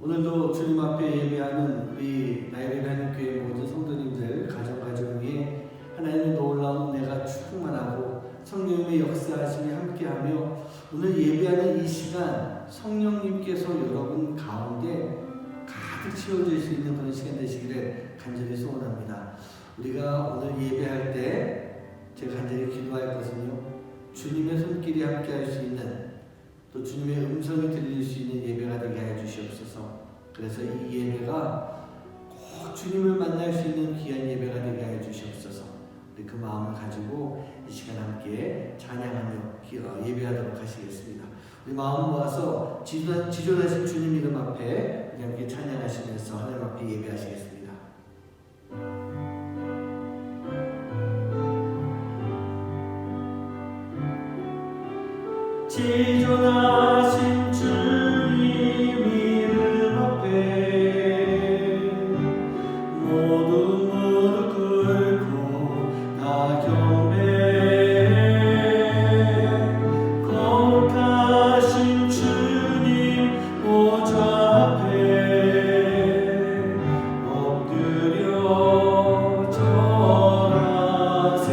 오늘도 주님 앞에 예배하는 우리 나이르베는 교회 모든 성도님들 가정 위에 하나님의 놀라운 은혜가 충만하고 성령님의 역사하심이 함께하며 오늘 예배하는 이 시간 성령님께서 여러분 가운데 가득 채워질 수 있는 그런 시간 되시기를 간절히 소원합니다. 우리가 오늘 예배할 때 제가 간절히 기도할 것은요, 주님의 손길이 함께할 수 있는, 또 주님의 음성이 들릴 수 있는 예배가 되게 하여 주시옵소서. 그래서 이 예배가 꼭 주님을 만날 수 있는 귀한 예배가 되게 하여 주시옵소서. 우리 그 마음을 가지고 이 시간 함께 찬양하며 예배하도록 하시겠습니다. 우리 마음 모아서 지존하신 주님 이름 앞에 우리 함께 찬양하시면서 하나님 앞에 예배하시겠습니다. 지존하신 주님 이름 앞에 모두 무릎 꿇고 다 경배해. 거룩하신 주님 보좌 앞에 엎드려 절하세.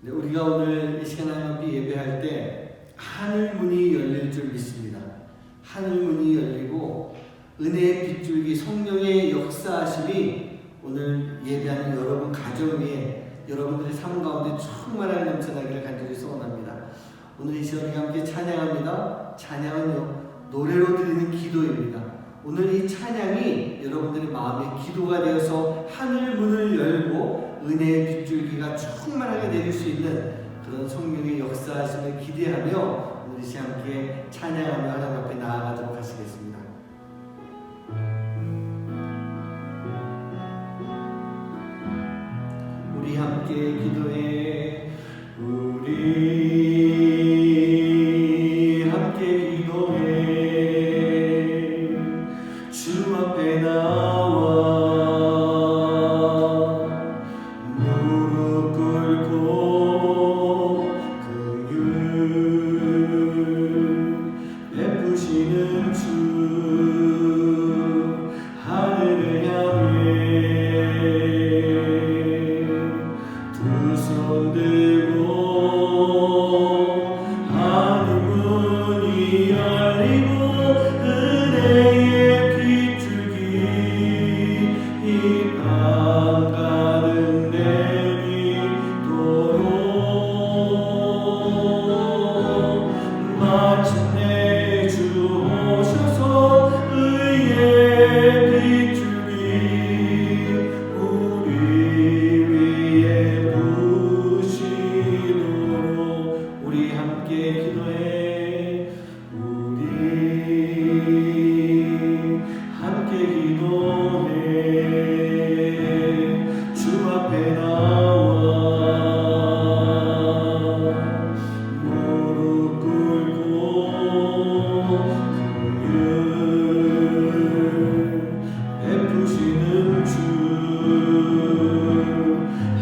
우리가 오늘 이 시간 하나님 앞에 예배할 때 하늘 문이 열릴 줄 믿습니다. 하늘 문이 열리고 은혜의 빗줄기 성령의 역사하심이 오늘 예배하는 여러분 가정 위에 여러분들의 삶 가운데 충만하게 넘쳐나기를 간절히 소원합니다. 오늘 이 시간 우리가 함께 찬양합니다. 찬양은요, 노래로 드리는 기도입니다. 오늘 이 찬양이 여러분들의 마음에 기도가 되어서 하늘 문을 열고 은혜의 빗줄기가 충만하게 내릴 수 있는 그런 성령의 역사하심을 기대하며 오늘 이 시간 함께 찬양하며 하나님 앞에 나아가도록 하시겠습니다. 우리 함께 기도해. 우리 함께 기도해. 주 앞에 나와 무릎 꿇고 긍휼 베푸시는 주 하늘을 향해 두 손 들고 하늘 문이 열리고 은혜의 빗줄기 이 밤 가득 내리도록 마침내 주 오셔서 의의 빗줄기 우리 위에 부으시도록 우리 함께 기도해. 우리 함께 기도해. 주 앞에 나와 무릎 꿇고 긍휼 베푸시는 주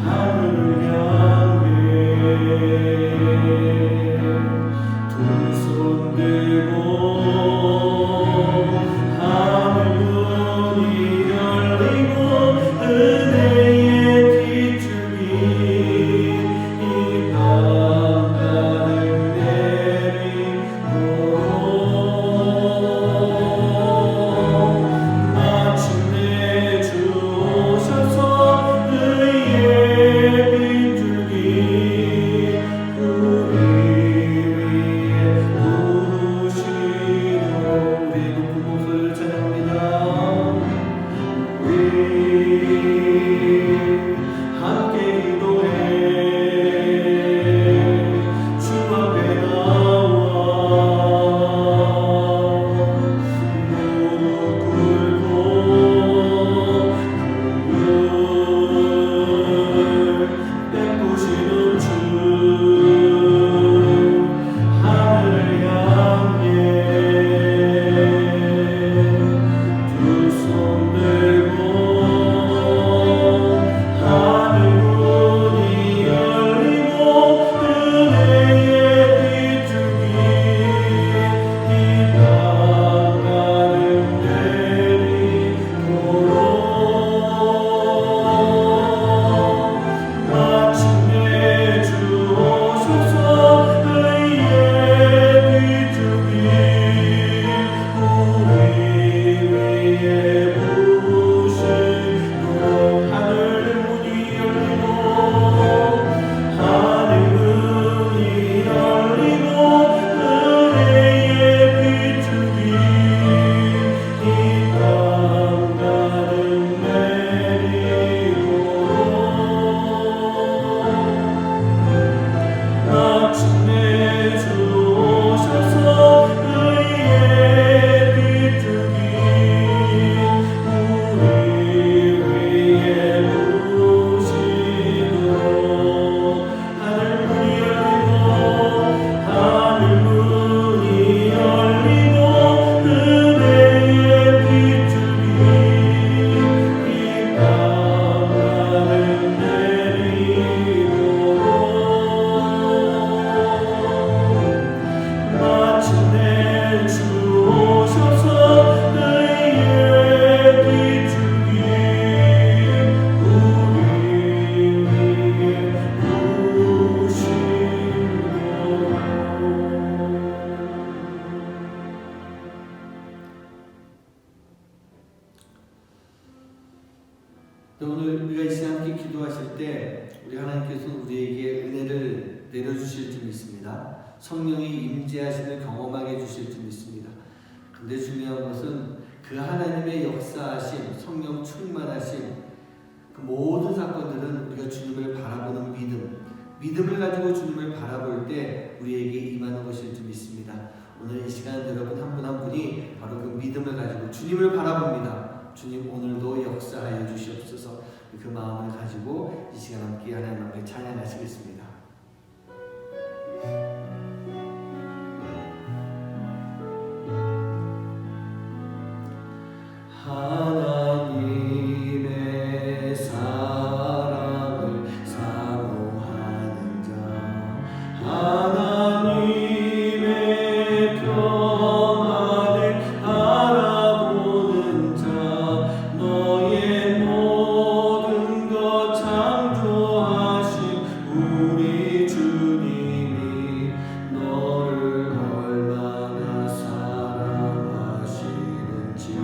하늘을 향해 두 손 들고 하늘 문이 열리고 은혜 오늘 우리가 이 시간 함께 기도하실 때 우리 하나님께서 우리에게 은혜를 내려주실 줄 믿습니다. 성령이 임재하심을 경험하게 해주실 줄 믿습니다. 근데 중요한 것은 그 하나님의 역사하심, 성령 충만하심, 그 모든 사건들은 우리가 주님을 바라보는 믿음을 가지고 주님을 바라볼 때 우리에게 임하는 것일 줄 믿습니다. 오늘 이 시간 여러분 한 분 한 분이 바로 그 믿음을 가지고 주님을 바라봅니다. 주님 오늘도 역사하여 주시옵소서. 그 마음을 가지고 이 시간 함께 하나님 앞에 찬양하시겠습니다. 하나님의 사랑을 사모하는 자, 하나님의 평안을 바라보는 자, 너의 모든 것 창조하신 우리 주님이 너를 얼마나 사랑하시는지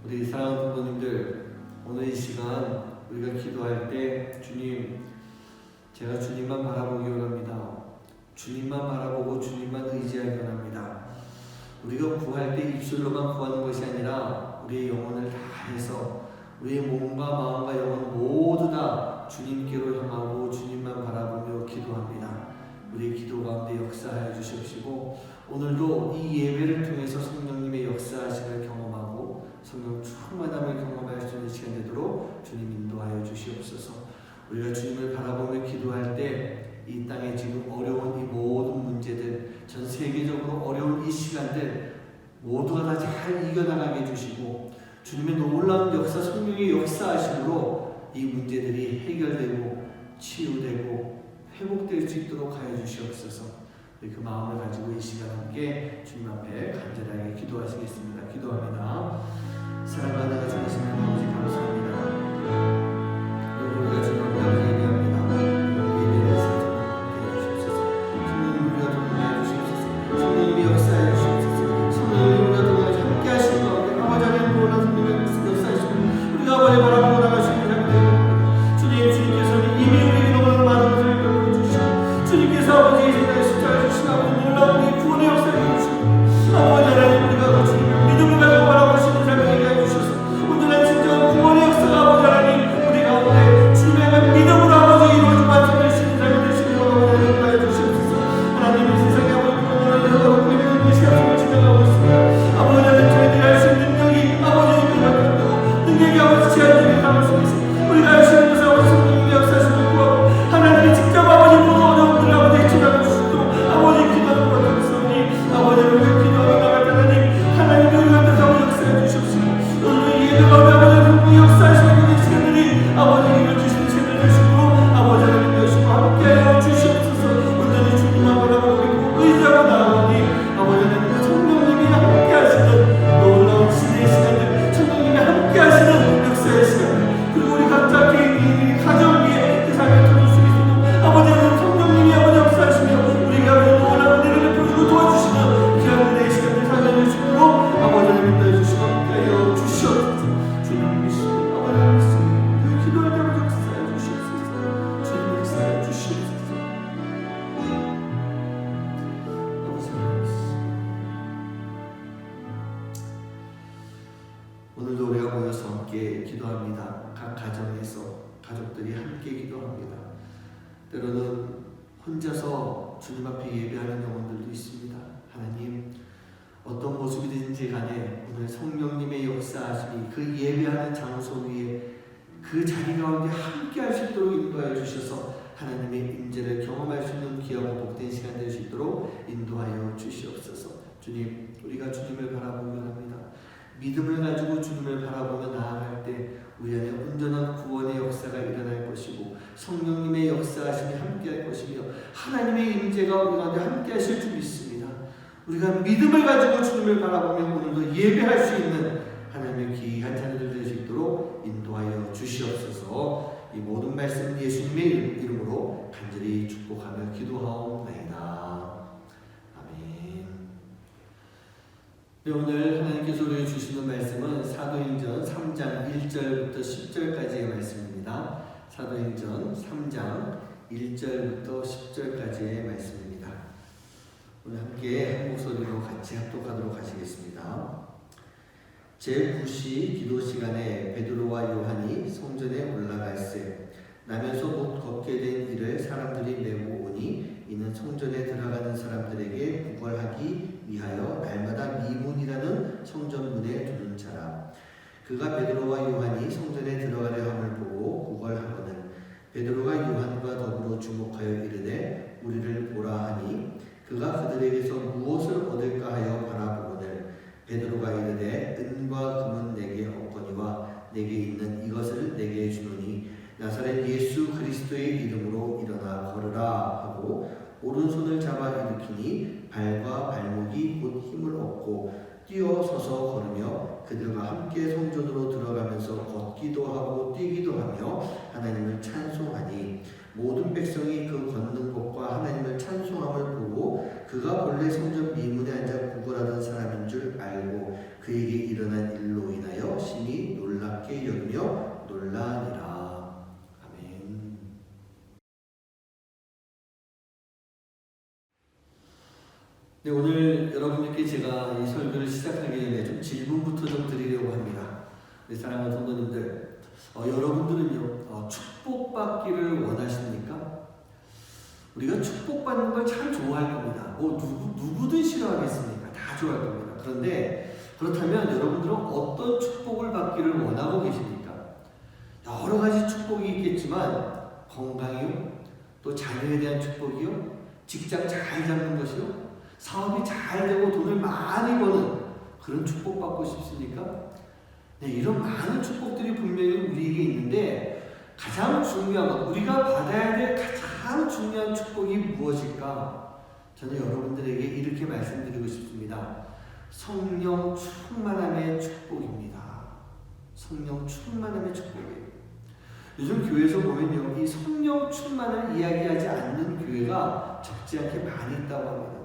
우리 사랑하는 부모님들, 오늘 이 시간 우리가 기도할 때 주님, 제가 주님만 바라보기 원합니다. 주님만 바라보고 주님만 의지하기 원합니다. 우리가 구할 때 입술로만 구하는 것이 아니라 우리의 영혼을 다해서 우리의 몸과 마음과 영혼 모두 다 주님께로 향하고 주님만 바라보며 기도합니다. 우리의 기도 가운데 역사하여 주십시고, 오늘도 이 예배를 통해서 성령님의 역사하심을 경험하고 성령 충만함을 경험할 수 있는 시간 되도록 주님 인도하여 주시옵소서. 우리가 주님을 바라보며 기도할 때 이 땅에 지금 어려운 이 모든 문제들, 전 세계적으로 어려운 이 시간들 모두가 다 잘 이겨나가게 해주시고, 주님의 놀라운 역사, 성령의 역사하심으로 이 문제들이 해결되고 치유되고 회복될 수 있도록 하여 주시옵소서. 그 마음을 가지고 이 시간 함께 주님 앞에 간절하게 기도하시겠습니다. 기도합니다. 사랑하는 하나님 주님 아버지, 감사합니다. 우리가 주님 앞에 예배합니다. 예배를 함께 해주시옵소서. 성령님 우리가 동행하여 주시옵소서. 성령님이 역사하여 주시옵소서. 성령님 우리가 동행하여 함께 하시는 가운데 아버지 하나님 놀라운 성령의 역사하시고 우리가 아버지 바라보고 나가시는 삶을 주님, 주님께서는 이미 우리에게 너무나 많은 것을 베풀어 주시고, 주님께서 아버지 이 세상에 십자가에 주신 아버지 놀라운 이 구원의 역사를 해주시고, 아버지 하나님 우리가 주님을 믿음을 가지고 바라보시는 삶을 얘기해 주셔서 온전한 진정한 구원의 역사가 아버지 하나님 우리 가운데 주님의 믿음으로 아버지 이루어지고 완성되시는 삶을 되시기로 아버지 하나님 하여 주시옵소서. 하나님 이 세상에 아버지 구원을 여러분께 믿는 시간을 지나가고 있습니다. 아버지 하나님 저희들이 할 수 있는 능력이 아버지 님밖에 없고 능력이 아버지 제한되게 당할 수 있습니다. 우리가 할 수 있는 것은 아버지 성령님의 역사하심을 구하고 하나님이 직접 아버지 모든 어려움들을 아버지 지나가 주시고 아버지 기도하는 것 같으니 아버지 우리가 기도하며 나갈 때 하나님이 우리 가운데서 역사해 주시옵시고, 오늘 예배가 아버지 성령의 역사하시는 이 시간들이 아버지 이루어지시는 시간을 되시고 아버지 하나님 되시고 함께하여 주시옵소서. 온전히 주님만 바라보고 믿고 의지하고 나아가니 아버지 하나님 성령님이 함께하시는 놀라운 신의 시간들, 성령님이 함께하시는 역사의 시간들, 그리고 우리 각자 개인이 가정 위에 그 삶을 터줄 수 있도록 아버지 하나님 성령님이 아버지 역사하시며 우리가 놀라운 은혜를 베풀어주고 도와주시는 귀한 은혜의 시간을 살려낼 수 있도록 아버지 하나님 도와주시고 함께하여 주시옵소서. 주님 믿습니다. 아버지 하나님 믿습니다. 기도할 때마다 역사해 주시옵소서. 주님 역사해 주시옵소서. 아버지 하나님 믿습니다. 오늘도 우리가 모여서 함께 기도합니다. 각 가정에서 가족들이 함께 기도합니다. 때로는 혼자서 주님 앞에 예배하는 영혼들도 있습니다. 하나님, 어떤 모습이든지 간에 오늘 성령님의 역사하심이 그 예배하는 장소 위에 그 자리 가운데 함께 할 수 있도록 인도하여 주셔서 하나님의 임재를 경험할 수 있는 귀하고 복된 시간 될 수 있도록 인도하여 주시옵소서. 주님, 우리가 주님을 바라보며 합니다. 믿음을 가지고 주님을 바라보며 나아갈 때 우리 안에 온전한 구원의 역사가 일어날 것이고 성령님의 역사하심이 함께할 것이며 하나님의 임재가 우리 가운데 함께하실 줄 믿습니다. 우리가 믿음을 가지고 주님을 바라보며 오늘도 예배할 수 있는 하나님의 귀한 자녀들 될 수 있도록 인도하여 주시옵소서. 이 모든 말씀 예수님의 이름으로 간절히 축복하며 기도하옵나이다. 네, 오늘 하나님께서 우리에게 주시는 말씀은 사도행전 3장 1절부터 10절까지의 말씀입니다. 사도행전 3장 1절부터 10절까지의 말씀입니다. 오늘 함께 한 목소리로 같이 합독하도록 하시겠습니다. 제9시 기도 시간에 베드로와 요한이 성전에 올라갈새 나면서 곧 걷게 된 이를 사람들이 메고 오니 이는 성전에 들어가는 사람들에게 구걸하기 위하여 날마다 미문이라는 성전문에 두는 자라. 그가 베드로와 요한이 성전에 들어가려 함을 보고 구걸하거늘 베드로가 요한과 더불어 주목하여 이르되 우리를 보라 하니 그가 그들에게서 무엇을 얻을까 하여 바라보거늘 베드로가 이르되 은과 금은 내게 없거니와 내게 있는 이것을 내게 주노니 나사렛 예수 그리스도의 이름으로 일어나 걸으라 하고 오른손을 잡아 일으키니 발과 발목이 곧 힘을 얻고 뛰어서서 걸으며 그들과 함께 성전으로 들어가면서 걷기도 하고 뛰기도 하며 하나님을 찬송하니 모든 백성이 그 걷는 것과 하나님을 찬송함을 보고 그가 본래 성전 미문에 앉아 구걸하던 사람인 줄 알고 그에게 일어난 일로 인하여 심히 네, 오늘 여러분들께 제가 이 설교를 시작하기 전에 좀 질문부터 좀 드리려고 합니다. 우리 사랑하는 성도님들, 여러분들은요, 축복받기를 원하십니까? 우리가 축복받는 걸 참 좋아할 겁니다. 누구든 싫어하겠습니까? 다 좋아할 겁니다. 그런데 그렇다면 여러분들은 어떤 축복을 받기를 원하고 계십니까? 여러 가지 축복이 있겠지만 건강이요, 또 자녀에 대한 축복이요, 직장 잘 잡는 것이요, 사업이 잘 되고 돈을 많이 버는 그런 축복 받고 싶습니까? 네, 이런 많은 축복들이 분명히 우리에게 있는데 가장 중요한 것, 우리가 받아야 될 가장 중요한 축복이 무엇일까? 저는 여러분들에게 이렇게 말씀드리고 싶습니다. 성령 충만함의 축복입니다. 성령 충만함의 축복이에요. 요즘 교회에서 보면요, 이 성령 충만을 이야기하지 않는 교회가 적지 않게 많이 있다고 합니다.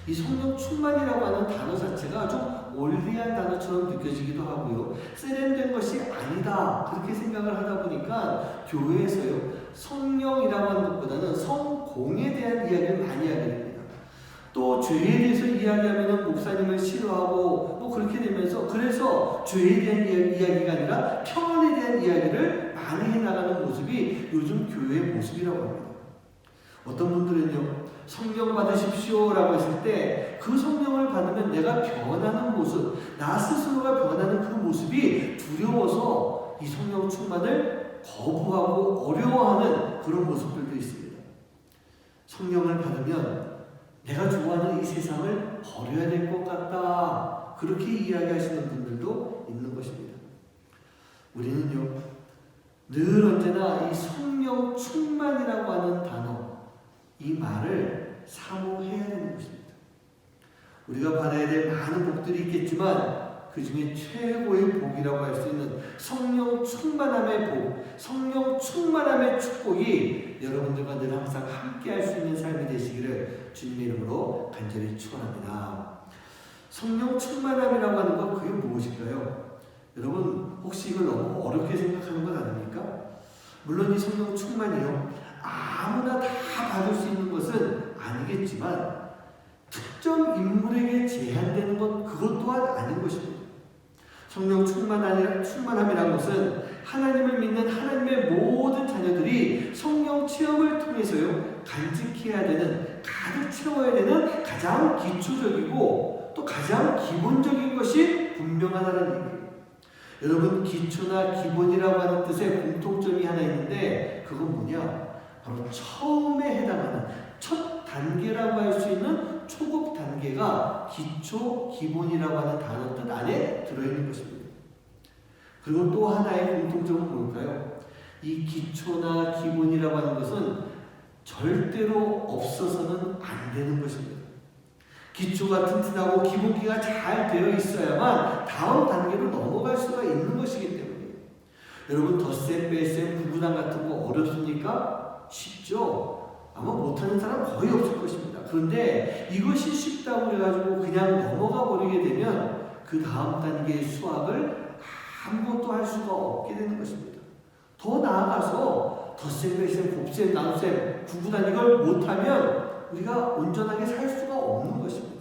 이 성령 충만이라고 하는 단어 자체가 좀 올리한 단어처럼 느껴지기도 하고요, 세련된 것이 아니다 그렇게 생각을 하다 보니까 교회에서요, 성령이라고 하는 것보다는 성공에 대한 이야기를 많이 하게 됩니다. 또 죄에 대해서 이야기하면 목사님을 싫어하고 뭐 그렇게 되면서, 그래서 죄에 대한 이야기가 아니라 평안에 대한 이야기를 많이 해나가는 모습이 요즘 교회의 모습이라고 합니다. 어떤 분들은요, 성령 받으십시오 라고 했을 때 그 성령을 받으면 내가 변하는 모습, 나 스스로가 변하는 그 모습이 두려워서 이 성령 충만을 거부하고 어려워하는 그런 모습들도 있습니다. 성령을 받으면 내가 좋아하는 이 세상을 버려야 될 것 같다, 그렇게 이야기하시는 분들도 있는 것입니다. 우리는요, 늘 언제나 이 성령 충만이라고 하는 단어, 이 말을 사모해야 되는 것입니다. 우리가 받아야 될 많은 복들이 있겠지만 그 중에 최고의 복이라고 할 수 있는 성령 충만함의 복, 성령 충만함의 축복이 여러분들과 늘 항상 함께 할 수 있는 삶이 되시기를 주님의 이름으로 간절히 축원합니다. 성령 충만함이라고 하는 것, 그게 무엇일까요? 여러분 혹시 이걸 너무 어렵게 생각하는 것 아닙니까? 물론 이 성령 충만이요, 아무나 다 받을 수 있는 것은 아니겠지만 특정 인물에게 제한되는 것, 그것 또한 아닌 것입니다. 성령 충만함이라는 것은 하나님을 믿는 하나님의 모든 자녀들이 성령 체험을 통해서요, 간직해야 되는, 가득 채워야 되는 가장 기초적이고 또 가장 기본적인 것이 분명하다는 얘기예요. 여러분, 기초나 기본이라고 하는 뜻의 공통점이 하나 있는데 그건 뭐냐? 바로 처음에 해당하는 첫 단계라고 할 수 있는 초급 단계가 기초, 기본이라고 하는 단어 뜻 안에 들어있는 것입니다. 그리고 또 하나의 공통점은 뭘까요? 이 기초나 기본이라고 하는 것은 절대로 없어서는 안 되는 것입니다. 기초가 튼튼하고 기본기가 잘 되어 있어야만 다음 단계로 넘어갈 수가 있는 것이기 때문이에요. 여러분, 덧셈, 뺄셈, 구구단 같은 거 어렵습니까? 쉽죠? 아마 못하는 사람 거의 없을 것입니다. 그런데 이것이 쉽다고 그래가지고 그냥 넘어가 버리게 되면 그 다음 단계의 수학을 아무것도 할 수가 없게 되는 것입니다. 더 나아가서 덧셈, 뺄셈, 곱셈, 나눗셈, 구구단 이걸 못하면 우리가 온전하게 살 수가 없는 것입니다.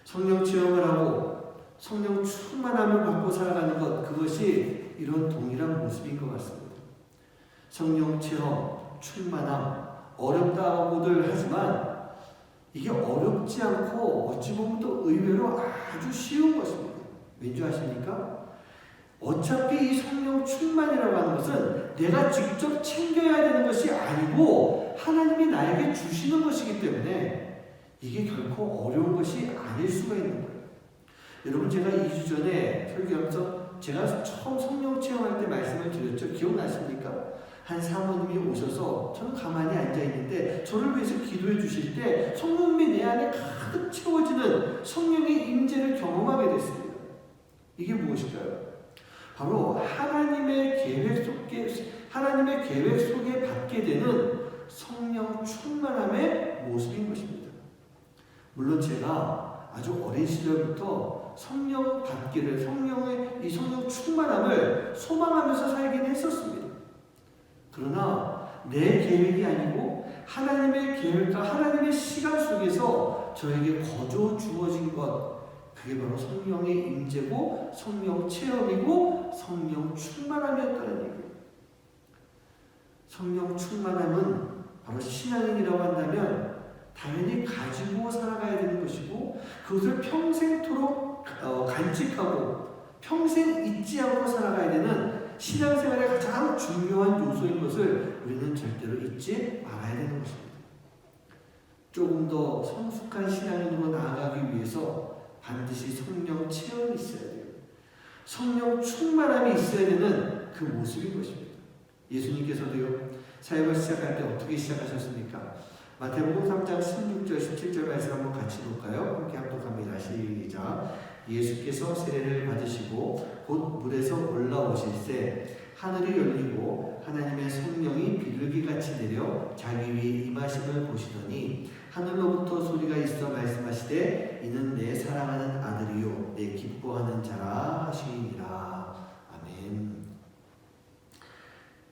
성령 체험을 하고 성령 충만함을 받고 살아가는 것, 그것이 이런 동일한 모습인 것 같습니다. 성령 체험, 충만함, 어렵다고들 하지만 이게 어렵지 않고 어찌 보면 또 의외로 아주 쉬운 것입니다. 왠지 아십니까? 어차피 이 성령 충만이라고 하는 것은 내가 직접 챙겨야 되는 것이 아니고 하나님이 나에게 주시는 것이기 때문에 이게 결코 어려운 것이 아닐 수가 있는 거예요. 여러분, 제가 2주 전에 설교하면서 제가 처음 성령 체험할 때 말씀을 드렸죠. 기억나십니까? 한 사모님이 오셔서 저는 가만히 앉아있는데 저를 위해서 기도해 주실 때 성령님이 내 안에 가득 채워지는 성령의 임재를 경험하게 됐습니다. 이게 무엇일까요? 바로 하나님의 계획 속에 받게 되는 성령 충만함의 모습인 것입니다. 물론 제가 아주 어린 시절부터 성령 받기를, 이 성령 충만함을 소망하면서 살긴 했었습니다. 그러나 내 계획이 아니고 하나님의 계획과 하나님의 시간 속에서 저에게 거저 주어진 것, 그게 바로 성령의 임재고 성령 체험이고 성령 충만함이었다는 얘기예요. 성령 충만함은 바로 신앙인이라고 한다면 당연히 가지고 살아가야 되는 것이고 그것을 평생토록 간직하고 평생 잊지 않고 살아가야 되는 신앙생활의 가장 중요한 요소인 것을 우리는 절대로 잊지 말아야 되는 것입니다. 조금 더 성숙한 신앙인으로 나아가기 위해서 반드시 성령 체험이 있어야 돼요. 성령 충만함이 있어야 되는 그 모습인 것입니다. 예수님께서도요, 사역을 시작할 때 어떻게 시작하셨습니까? 마태복음 3장 16절 17절 말씀 한번 같이 볼까요? 함께 합독합니다. 시작. 예수께서 세례를 받으시고 곧 물에서 올라오실새 하늘이 열리고 하나님의 성령이 비둘기같이 내려 자기 위에 임하심을 보시더니 하늘로부터 소리가 있어 말씀하시되 이는 내 사랑하는 아들이요 내 기뻐하는 자라 하시니라. 아멘.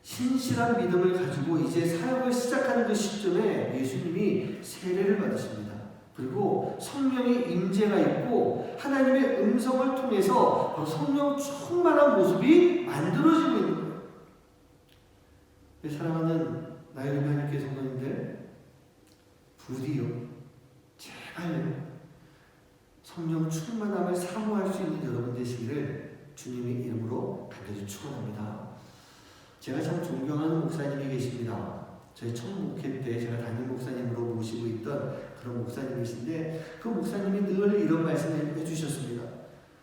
신실한 믿음을 가지고 이제 사역을 시작하는 그 시점에 예수님이 세례를 받으십니다. 그리고 성령의 임재가 있고 하나님의 음성을 통해서 성령 충만한 모습이 만들어지고 있는 거예요. 사랑하는 나의 하나님께 성도님들, 부디요, 제발요, 성령 충만함을 사모할 수 있는 여러분 되시기를 주님의 이름으로 간절히 축원합니다. 제가 참 존경하는 목사님이 계십니다. 저희 첫 목회 때 제가 담임 목사님으로 모시고 있던 그런 목사님이신데 그 목사님이 늘 이런 말씀을 해주셨습니다.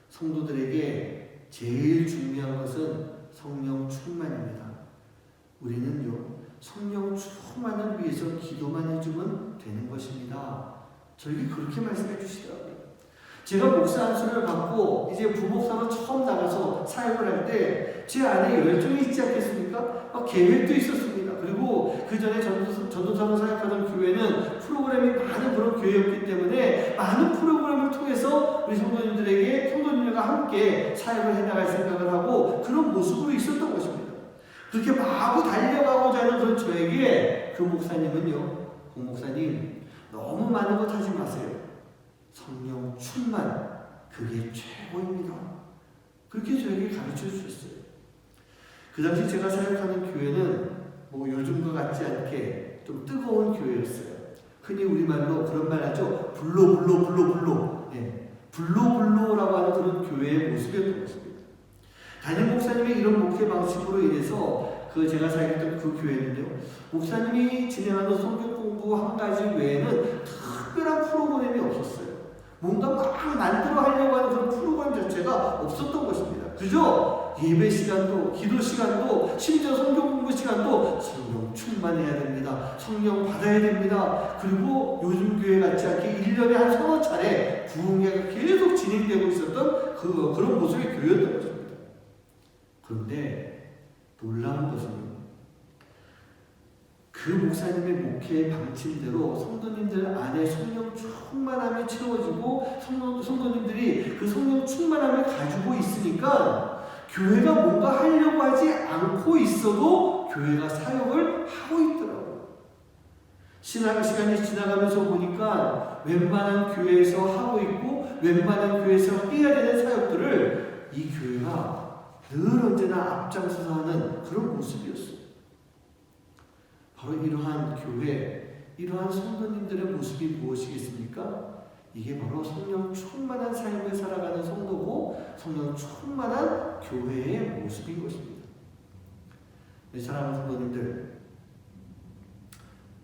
성도들에게 제일 중요한 것은 성령 충만입니다. 우리는요, 성령 충만을 위해서 기도만 해주면 되는 것입니다. 저에게 그렇게 말씀해 주시더라고요. 제가 목사 안수를 받고 이제 부목사로 처음 나가서 사역을 할 때 제 안에 열정이 있지 않겠습니까? 계획도 있었습니다. 그리고 그 전에 전도사로 사역하던 교회는 프로그램이 많은 그런 교회였기 때문에 많은 프로그램을 통해서 우리 성도님들과 함께 사역을 해나갈 생각을 하고 그런 모습으로 있었던 것입니다. 그렇게 마구 달려가고자 하는 그런 저에게 그 목사님은요, 그 목사님 너무 많은 것 하지 마세요. 성령 충만, 그게 최고입니다. 그렇게 저에게 가르쳐 주셨어요. 그 당시 제가 사역하는 교회는 뭐 요즘과 같지 않게 좀 뜨거운 교회였어요. 흔히 우리말로 그런 말 하죠. 불로. 예. 불로라고 하는 그런 교회의 모습이었던 것입니다. 담임 목사님의 이런 목회 방식으로 인해서 제가 사역했던 그 교회는요, 목사님이 진행하는 성경 공부 한 가지 외에는 특별한 프로그램이 없었어요. 뭔가 막 만들어 하려고 하는 그런 프로그램 자체가 없었던 것입니다. 그죠? 예배 시간도, 기도 시간도, 심지어 성경 공부 시간도 성령 충만해야 됩니다. 성령 받아야 됩니다. 그리고 요즘 교회 같지 않게 1년에 한 서너 차례 부흥회가 계속 진행되고 있었던 그런 모습의 교회였던 것입니다. 그런데 놀라운 것은 그 목사님의 목회의 방침대로 성도님들 안에 성령 충만함이 채워지고 성도님들이 그 성령 충만함을 가지고 있으니까 교회가 뭔가 하려고 하지 않고 있어도 교회가 사역을 하고 있더라고요. 신앙 시간이 지나가면서 보니까 웬만한 교회에서 하고 있고 웬만한 교회에서 해야 되는 사역들을 이 교회가 늘 언제나 앞장서서 하는 그런 모습이었어요. 바로 이러한 교회, 이러한 성도님들의 모습이 무엇이겠습니까? 이게 바로 성령 충만한 삶을 살아가는 성도고 성령 충만한 교회의 모습인 것입니다. 사랑하는 성도님들,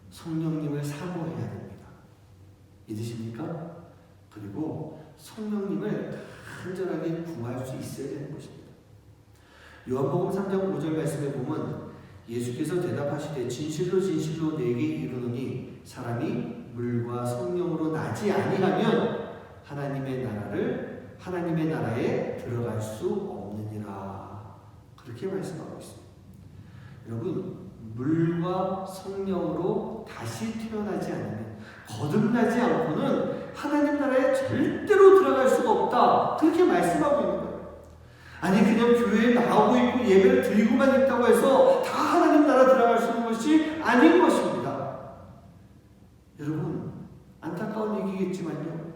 성령님을 사모해야 됩니다. 믿으십니까? 그리고 성령님을 간절하게 구할 수 있어야 되는 것입니다. 요한복음 3장 5절 말씀에 보면 예수께서 대답하시되 진실로 진실로 내게 이르노니 사람이 물과 성령으로 나지 아니하면 하나님의 나라에 들어갈 수 없느니라. 그렇게 말씀하고 있습니다. 여러분, 물과 성령으로 다시 태어나지 않으면, 거듭나지 않고는 하나님 나라에 절대로 들어갈 수가 없다. 그렇게 말씀하고 있는 거예요. 아니 그냥 교회에 나오고 있고 예배를 드리고만 있다고 해서 다 하나님 나라 들어갈 수 있는 것이 아닌 것입니다. 여러분, 안타까운 얘기가 보이겠지만요,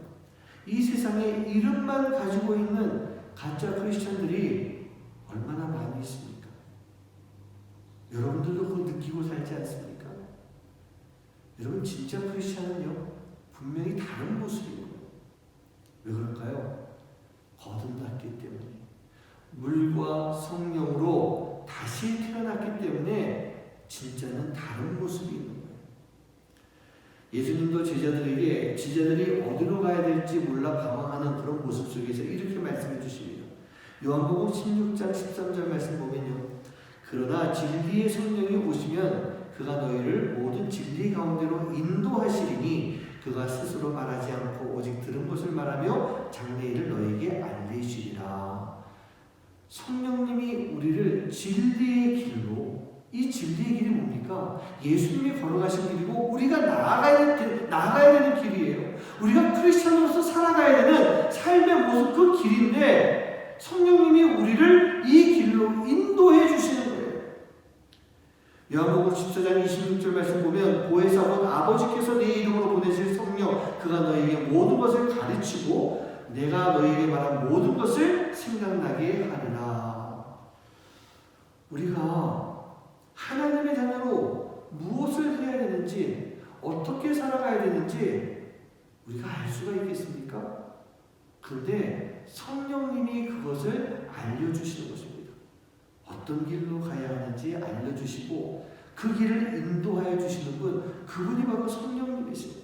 이 세상에 이름만 가지고 있는 가짜 크리스천들이 얼마나 많이 있습니까? 여러분들도 그거 느끼고 살지 않습니까? 여러분, 진짜 크리스천은요, 분명히 다른 모습이에요. 왜 그럴까요? 거듭났기 때문에, 물과 성령으로 다시 태어났기 때문에 진짜는 다른 모습이 있는 거예요. 예수님도 제자들이 어디로 가야 될지 몰라 방황하는 그런 모습 속에서 이렇게 말씀해 주십니다. 요한복음 16장 13절 말씀 보면요, 그러나 진리의 성령이 오시면 그가 너희를 모든 진리 가운데로 인도하시리니 그가 스스로 말하지 않고 오직 들은 것을 말하며 장래일을 너희에게 알리시리라. 성령님이 우리를 진리의 길로, 이 진리의 길이 뭡니까? 예수님이 걸어가신 길이고 우리가 나아가야 되는 길이에요. 우리가 크리스천으로서 살아가야 되는 삶의 모습, 그 길인데 성령님이 우리를 이 길로 인도해 주시는 거예요. 요한복음 14장 26절 말씀 보면 보혜사 곧 아버지께서 내 이름으로 보내실 성령 그가 너희에게 모든 것을 가르치고 내가 너희에게 말한 모든 것을 생각나게 하리라. 우리가 하나님의 자녀로 무엇을 해야 되는지, 어떻게 살아가야 되는지 우리가 알 수가 있겠습니까? 그런데 성령님이 그것을 알려주시는 것입니다. 어떤 길로 가야 하는지 알려주시고 그 길을 인도하여 주시는 분, 그분이 바로 성령님이십니다.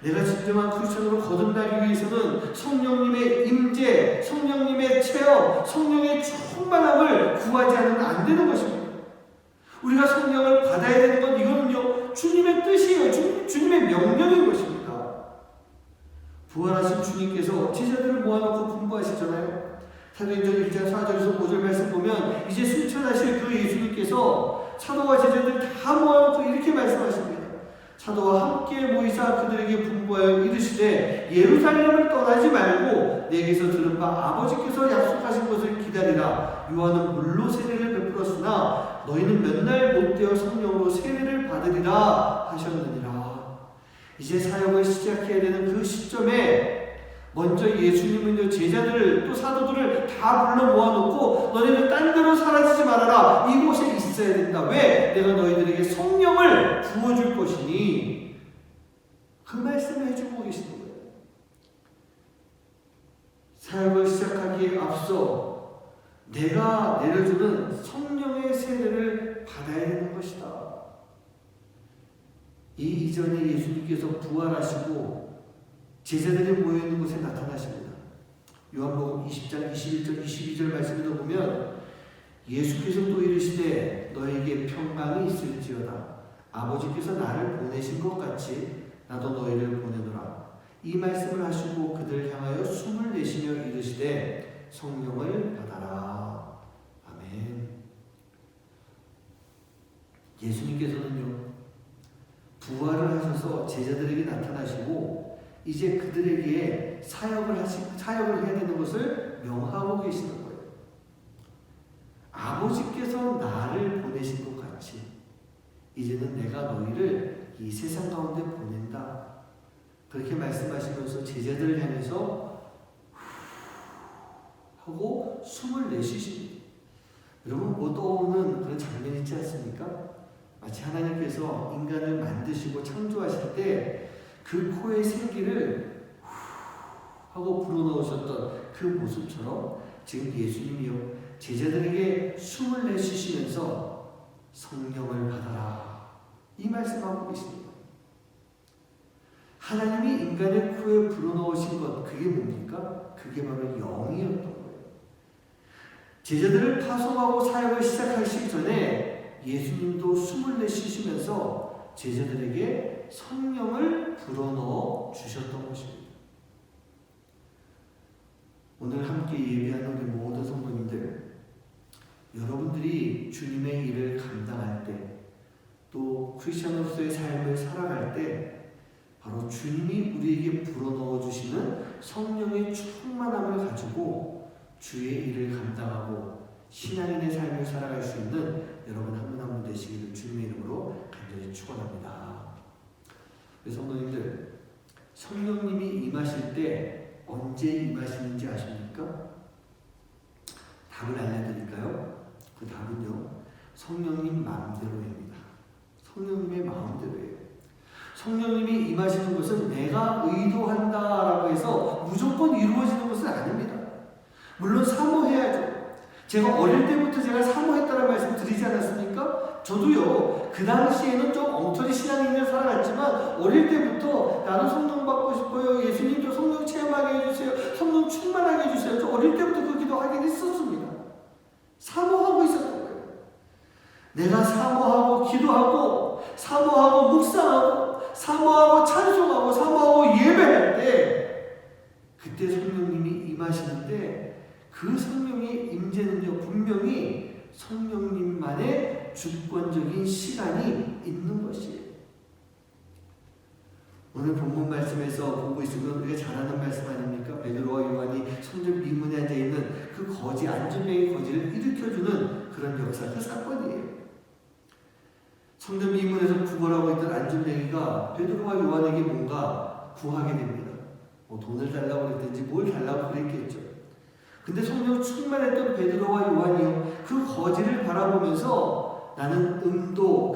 내가 진정한 크리스천으로 거듭나기 위해서는 성령님의 임재, 성령님의 체험, 성령의 충만함을 구하지 않으면 안 되는 것입니다. 우리가 성령을 받아야 되는 건 이거는요, 주님의 뜻이에요. 주님의 명령인 것입니다. 부활하신 주님께서 제자들을 모아놓고 분부하시잖아요. 사도행전 1장 4절에서 5절 말씀 보면 이제 승천하실 그 예수님께서 사도와 제자들 다 모아놓고 이렇게 말씀하십니다. 사도와 함께 모이사 그들에게 분부하여 이르시되 예루살렘을 떠나지 말고 내게서 들은 바 아버지께서 약속하신 것을 기다리라. 요한은 물로 세례를 베풀었으나 너희는 몇 날 못되어 성령으로 세례를 받으리라 하셨느니라. 이제 사역을 시작해야 되는 그 시점에 먼저 예수님은 제자들을 또 사도들을 다 불러 모아놓고 너희들 딴 데로 사라지지 말아라. 이곳에 있어야 된다. 왜? 내가 너희들에게 성령을 부어줄 것이니. 그 말씀을 해주고 계시는 거예요. 사역을 시작하기에 앞서 내가 내려주는 성령의 세례를 받아야 되는 것이다. 이 이전에 예수님께서 부활하시고 제자들이 모여있는 곳에 나타나십니다. 요한복음 20장 21절 22절 말씀에도 보면 예수께서 또 이르시되 너에게 평강이 있을지어다. 아버지께서 나를 보내신 것 같이 나도 너희를 보내노라. 이 말씀을 하시고 그들 향하여 숨을 내쉬며 이르시되 성령을 받아라. 아멘. 예수님께서는요, 부활을 하셔서 제자들에게 나타나시고 이제 그들에게 사역을 해야 되는 것을 명하고 계시는 거예요. 아버지께서 나를 보내신 것 같이 이제는 내가 너희를 이 세상 가운데 보낸다. 그렇게 말씀하시면서 제자들을 향해서 하고 숨을 내쉬십니다. 여러분, 뭐 떠오르는 그런 장면이 있지 않습니까? 마치 하나님께서 인간을 만드시고 창조하실 때 그 코에 생기를 하고 불어넣으셨던 그 모습처럼 지금 예수님이요, 제자들에게 숨을 내쉬시면서 성령을 받아라. 이 말씀하고 계십니다. 하나님이 인간의 코에 불어넣으신 것, 그게 뭡니까? 그게 바로 영이었던 거예요. 제자들을 파송하고 사역을 시작하시기 전에 예수님도 숨을 내쉬시면서 제자들에게 성령을 불어넣어 주셨던 것입니다. 오늘 함께 예배하는 우리 모든 성도님들, 여러분들이 주님의 일을 감당할 때, 또 크리스천으로서의 삶을 살아갈 때 바로 주님이 우리에게 불어넣어 주시는 성령의 충만함을 가지고 주의 일을 감당하고 신앙인의 삶을 살아갈 수 있는 여러분 한 분 한 분 되시기를 주님의 이름으로 간절히 축원합니다. 성도님들, 성령님이 임하실 때 언제 임하시는지 아십니까? 답을 알려드릴까요? 그 답은요, 성령님 마음대로입니다. 성령님의 마음대로예요. 성령님이 임하시는 것은 내가 의도한다라고 해서 무조건 이루어지는 것은 아닙니다. 물론 사모해야죠. 제가 어릴 때부터 제가 사모했다는 말씀 드리지 않았습니까? 저도요, 그 당시에는 좀 엉터리 신앙인을 살아갔지만 어릴 때부터 나도 성령 받고 싶어요. 예수님도 성령 체험하게 해주세요. 성령 충만하게 해주세요. 저 어릴 때부터 그 기도하긴 했었습니다. 사모하고 있었던 거예요. 내가 사모하고 기도하고 사모하고 묵상하고 사모하고 찬송하고 사모하고 예배할 때 그때 성령님이 임하시는데 그 성령의 임재는요, 분명히 성령님만의 주권적인 시간이 있는 것이에요. 오늘 본문 말씀에서 보고 있으면 우리가 잘 아는 말씀 아닙니까? 베드로와 요한이 성전 미문에 앉아있는 그 거지, 안전뱅이 거지를 일으켜주는 그런 역사, 그 사건이에요. 성전 미문에서 구걸하고 있던 안전뱅이가 베드로와 요한에게 뭔가 구하게 됩니다. 뭐 돈을 달라고 그랬든지 뭘 달라고 그랬겠죠. 근데 성령 충만했던 베드로와 요한이요, 그 거지를 바라보면서 나는 금도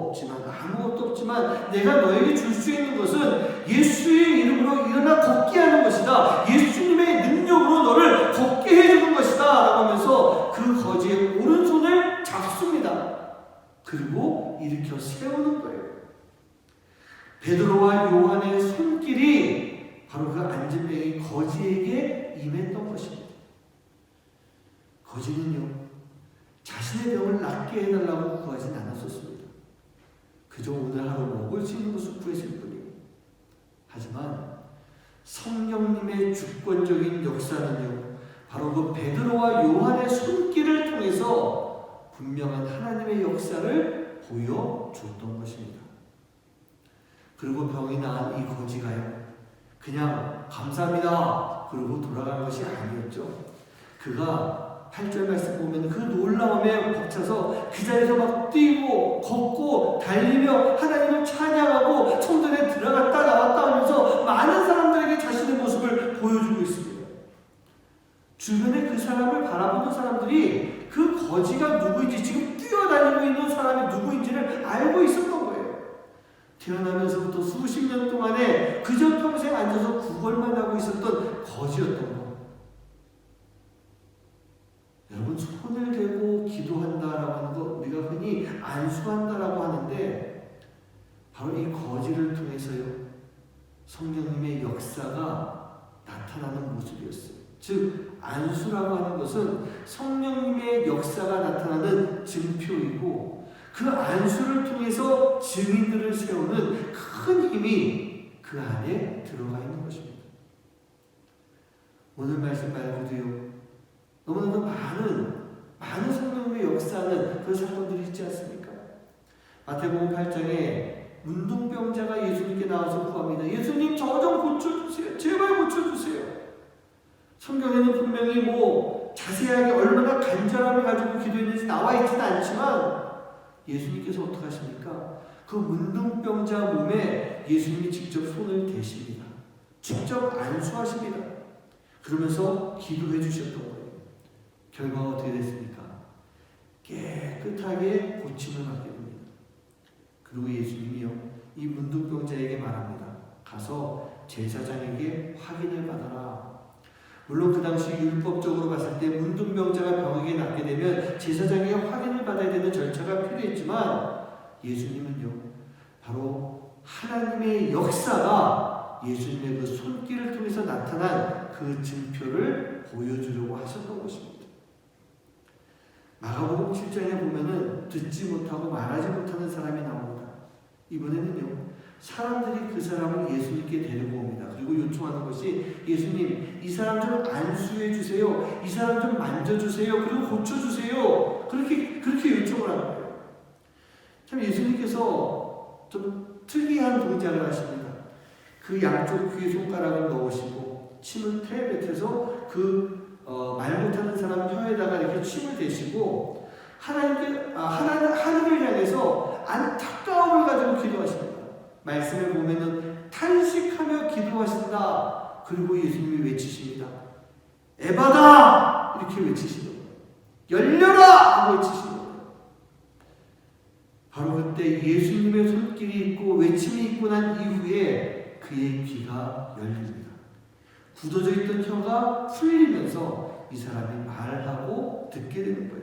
없지만 아무것도 없지만 내가 너에게 줄 수 있는 것은 예수의 이름으로 일어나 걷게 하는 것이다. 예수님의 능력으로 너를 걷게 해주는 것이다 라고 하면서 그 거지의 오른손을 잡습니다. 그리고 일으켜 세우는 거예요. 베드로와 요한의 손길이 바로 그 안전뱅이 거지에게 임했던 것입니다. 거지는요, 자신의 병을 낫게 해달라고 구하진 않았었습니다. 그저 오늘 하루 먹을 수 있는 것을 구했을 뿐이에요. 하지만 성령님의 주권적인 역사는요, 바로 그 베드로와 요한의 손길을 통해서 분명한 하나님의 역사를 보여줬던 것입니다. 그리고 병이 나은 이 거지가요, 그냥 감사합니다 그러고 돌아간 것이 아니었죠. 그가 8절 말씀 보면 그 놀라움에 벅차서 그 자리에서 막 뛰고 걷고 달리며 하나님을 찬양하고 성전에 들어갔다 나왔다 하면서 많은 사람들에게 자신의 모습을 보여주고 있습니다. 주변에 그 사람을 바라보는 사람들이 그 거지가 누구인지, 지금 뛰어다니고 있는 사람이 누구인지를 알고 있었던 거예요. 태어나면서부터 수십 년 동안에 그저 평생 앉아서 구걸만 하고 있었던 거지였던 거예요. 여러분, 손을 대고 기도한다라고 하는 거 우리가 흔히 안수한다라고 하는데 바로 이 거지를 통해서요, 성령님의 역사가 나타나는 모습이었어요. 즉 안수라고 하는 것은 성령님의 역사가 나타나는 증표이고 그 안수를 통해서 증인들을 세우는 큰 힘이 그 안에 들어가 있는 것입니다. 오늘 말씀 말고도요, 너무나도 많은 성령님의 역사는 그런 사건들이 있지 않습니까? 마태복음 8장에 문둥병자가 예수님께 나와서 구합니다. 예수님, 저 좀 고쳐주세요. 제발 고쳐주세요. 성경에는 분명히 자세하게 얼마나 간절함을 가지고 기도했는지 나와 있지는 않지만 예수님께서 어떻게 하십니까? 그 문둥병자 몸에 예수님이 직접 손을 대십니다. 직접 안수하십니다. 그러면서 기도해 주셨던 거예요. 결과가 어떻게 됐습니까? 깨끗하게 고침을 받게 됩니다. 그리고 예수님이요, 이 문둥병자에게 말합니다. 가서 제사장에게 확인을 받아라. 물론 그 당시 율법적으로 봤을 때 문둥병자가 병에게 낫게 되면 제사장에게 확인을 받아야 되는 절차가 필요했지만 예수님은요, 바로 하나님의 역사가 예수님의 그 손길을 통해서 나타난 그 증표를 보여주려고 하셨던 것입니다. 마가복음 7장에 보면은 듣지 못하고 말하지 못하는 사람이 나옵니다. 이번에는요, 사람들이 그 사람을 예수님께 데리고 옵니다. 그리고 요청하는 것이, 예수님, 이 사람 좀 안수해 주세요. 이 사람 좀 만져주세요. 그리고 고쳐주세요. 그렇게 요청을 하는 거예요. 참 예수님께서 좀 특이한 동작을 하십니다. 그 양쪽 귀에 손가락을 넣으시고 침을 뱉어서 말 못하는 사람 혀에다가 이렇게 침을 대시고 하나님을 향해서 안타까움을 가지고 기도하십니다. 말씀을 보면은 탄식하며 기도하신다. 그리고 예수님이 외치십니다. 에바다! 이렇게 외치시는 거예요. 열려라! 하고 외치시는 거예요. 바로 그때 예수님의 손길이 있고 외침이 있고 난 이후에 그의 귀가 열립니다. 굳어져 있던 혀가 풀리면서 이 사람이 말하고 듣게 되는 거예요.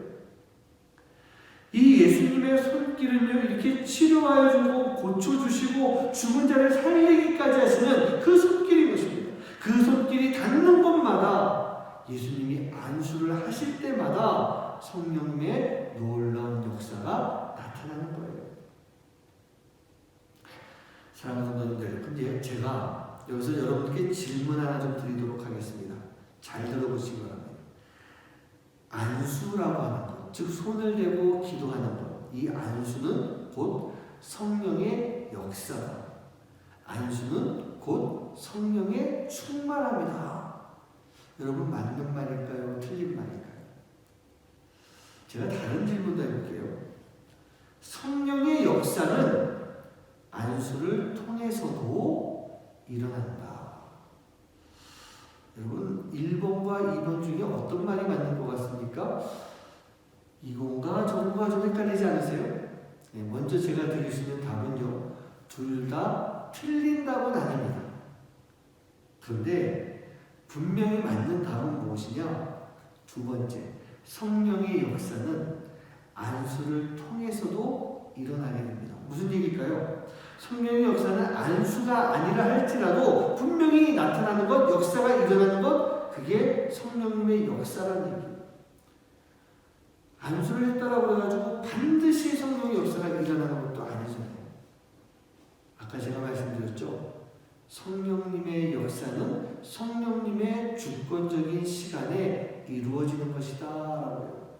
이 예수님의 손길은요, 이렇게 치료하여 주고 고쳐주시고 죽은 자를 살리기까지 하시는 그 손길인 것입니다. 그 손길이 닿는 곳마다 예수님이 안수를 하실 때마다 성령님의 놀라운 역사가 나타나는 거예요. 사랑하는 성도님들, 근데 제가 여기서 여러분께 질문 하나 좀 드리도록 하겠습니다. 잘 들어보시기 바랍니다. 안수라고 하는 것, 즉 손을 대고 기도하는 것, 이 안수는 곧 성령의 역사다. 안수는 곧 성령의 충만함이다. 여러분, 맞는 말일까요? 틀린 말일까요? 제가 다른 질문도 해볼게요. 성령의 역사는 안수를 통해서도 일어난다. 여러분, 1번과 2번 중에 어떤 말이 맞는 것 같습니까? 이건가 저건가 좀 헷갈리지 않으세요? 네, 먼저 제가 드릴 수 있는 답은요, 둘 다 틀린다고는 아닙니다. 그런데 분명히 맞는 답은 무엇이냐? 두 번째, 성령의 역사는 안수를 통해서도 일어나게 됩니다. 무슨 얘기일까요? 성령의 역사는 안수가 아니라 할지라도 분명히 나타나는 것, 역사가 일어나는 것, 그게 성령님의 역사라는 얘기예요. 안수를 했다라고 해가지고 반드시 성령의 역사가 일어나는 것도 아니잖아요. 아까 제가 말씀드렸죠. 성령님의 역사는 성령님의 주권적인 시간에 이루어지는 것이다 라고요.